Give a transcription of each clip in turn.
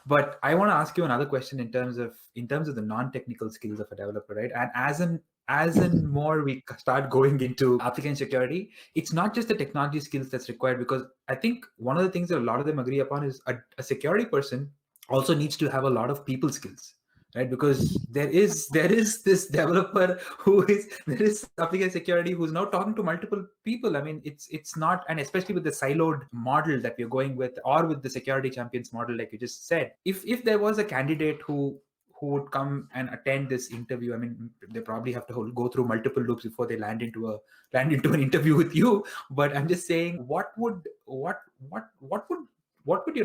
But I want to ask you another question in terms of the non-technical skills of a developer, right? And as in more we start going into application security, it's not just the technology skills that's required, because I think one of the things that a lot of them agree upon is a security person also needs to have a lot of people skills, right? Because there is this developer there is application security who's now talking to multiple people. I mean, it's not, and especially with the siloed model that we're going with, or with the security champions model, like you just said, if there was a candidate who would come and attend this interview, I mean, they probably have to go through multiple loops before they land into an interview with you. But I'm just saying, what would your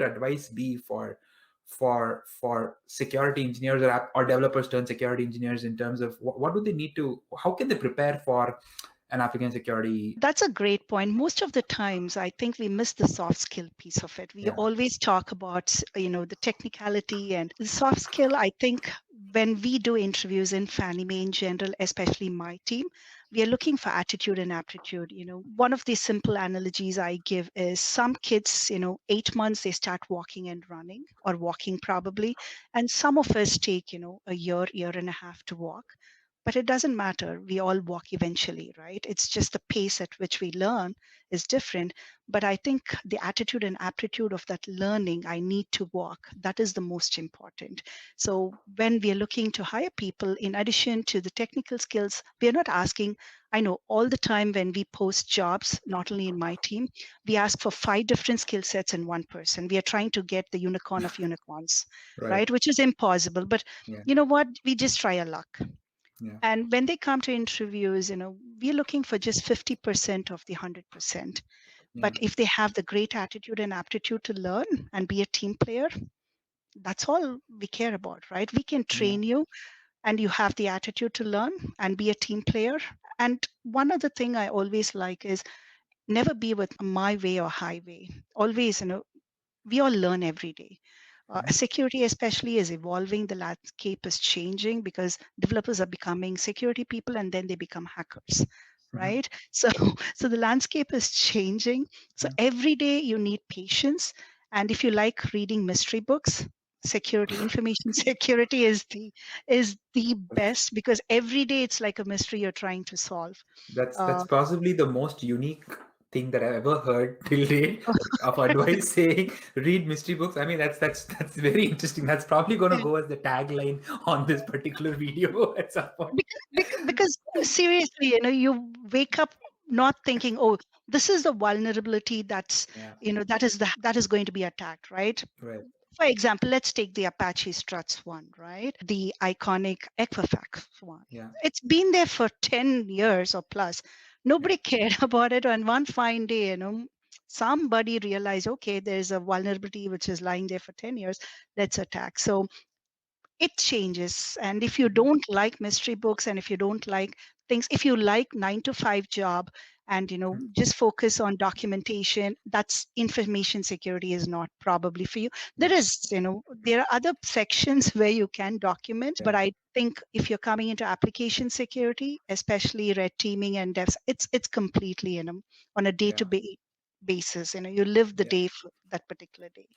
advice be for security engineers or developers turned security engineers, in terms of what do they need to, how can they prepare for an application security? That's a great point. Most of the times, I think we miss the soft skill piece of it. We Yeah. always talk about, the technicality and the soft skill. I think when we do interviews in Fannie Mae in general, especially my team, we are looking for attitude and aptitude. One of the simple analogies I give is some kids, 8 months, they start walking and running, or walking probably. And some of us take, a year and a half to walk. But it doesn't matter. We all walk eventually, right? It's just the pace at which we learn is different. But I think the attitude and aptitude of that learning, I need to walk, that is the most important. So when we are looking to hire people, in addition to the technical skills, we are not asking, I know all the time when we post jobs, not only in my team, we ask for 5 different skill sets in one person. We are trying to get the unicorn of unicorns, right? Which is impossible. But Yeah. you know what? We just try our luck. Yeah. And when they come to interviews, we're looking for just 50% of the 100%. But if they have the great attitude and aptitude to learn and be a team player, that's all we care about, right? We can train you, and you have the attitude to learn and be a team player. And one other thing I always like is never be with my way or highway. Always, we all learn every day. Security especially is evolving. The landscape is changing because developers are becoming security people, and then they become hackers, right? So the landscape is changing. So every day you need patience. And if you like reading mystery books, information security is the best, because every day it's like a mystery you're trying to solve. That's possibly the most unique thing that I've ever heard till date of advice saying read mystery books. I mean, that's very interesting. That's probably going to go as the tagline on this particular video at some point. Because seriously, you wake up not thinking, oh, this is the vulnerability that's that is going to be attacked, right? Right. For example, let's take the Apache Struts one, right? The iconic Equifax one. Yeah. It's been there for 10 years or plus. Nobody cared about it. And one fine day, somebody realized, okay, there's a vulnerability which is lying there for 10 years. Let's attack. So it changes. And if you don't like mystery books, and if you don't like things, if you like 9 to 5 job, and just focus on documentation, that's information security is not probably for you. There is, there are other sections where you can document, but I think if you're coming into application security, especially red teaming and devs, it's completely on a day-to-day basis. You live the day for that particular day.